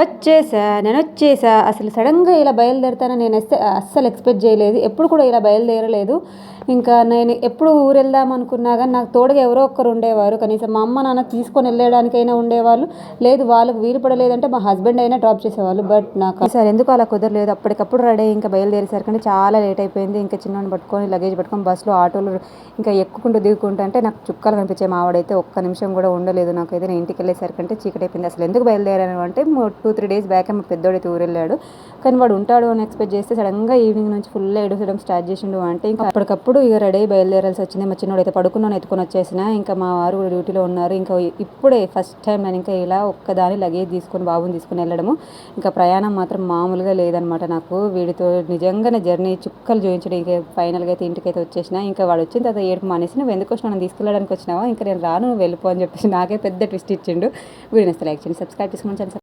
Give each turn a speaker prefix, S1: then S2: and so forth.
S1: వచ్చేసా. అసలు సడన్గా ఇలా బయలుదేరుతానని నేను అస్సలు ఎక్స్పెక్ట్ చేయలేదు. ఎప్పుడు కూడా ఇలా బయలుదేరలేదు. ఇంకా నేను ఎప్పుడు ఊరు వెళ్దాం అనుకున్నా కానీ నాకు తోడుగా ఎవరో ఒక్కరు ఉండేవారు. కనీసం మా అమ్మ నాన్న తీసుకొని వెళ్ళడానికైనా ఉండేవాళ్ళు. లేదు వాళ్ళకు వీలు పడలేదంటే మా హస్బెండ్ అయినా డ్రాప్ చేసేవాళ్ళు. బట్ నాకు ఈసారి ఎందుకు అలా కుదరలేదు. అప్పటికప్పుడు రెడీ ఇంకా బయలుదేరేసరికి చాలా లేట్ అయిపోయింది. ఇంకా చిన్నోని పట్టుకొని లగేజ్ పట్టుకొని బస్సులో ఆటోలు ఇంకా ఎక్కుకుంటూ దిగుకుంటూ అంటే నాకు చుక్కలు కనిపించే మా ఆవిడైతే ఒక్క నిమిషం కూడా ఉండలేదు. నాకైతే నేను ఇంటికి వెళ్ళేసరికంటే చీకటి అయిపోయింది. అసలు ఎందుకు బయలుదేరాను అంటే 2-3 days బ్యాక్ మా పెద్దోడైతే ఊరు వెళ్ళాడు. కానీ వాడు ఉంటాడు అని ఎక్స్పెక్ట్ చేస్తే సడన్గా ఈవినింగ్ నుంచి ఫుల్ ఏడుసడం స్టార్ట్ చేసిండు. అంటే ఇంకా అప్పటికప్పుడు ఇక రెడీ బయలుదేరాల్సి వచ్చింది. మా చిన్నోడైతే పడుకున్నాను ఎత్తుకొని వచ్చేసిన. ఇంకా మా వారు కూడా డ్యూటీలో ఉన్నారు. ఇంకా ఇప్పుడే ఫస్ట్ టైం నేను ఇంకా ఇలా ఒక్కదాని లగేజ్ తీసుకొని బాబుని తీసుకుని వెళ్ళడము. ఇంకా ప్రయాణం మాత్రం మామూలుగా లేదనమాట. నాకు వీడితో నిజంగానే జర్నీ చుక్కలు చూపించడం. ఇంకా ఫైనల్గా అయితే ఇంటికైతే వచ్చేసిన. ఇంకా వాడు వచ్చిన తర్వాత ఏడుపు మానేసి నువ్వు ఎందుకు వచ్చినా నన్ను తీసుకెళ్ళడానికి వచ్చినావా, ఇంకా నేను రాను నువ్వు వెళ్ళిపో అని చెప్పేసి నాకే పెద్ద ట్విస్ట్ ఇచ్చిండు. వీడిని లైక్ చేయండి, సబ్స్క్రైబ్ చేసుకోండి.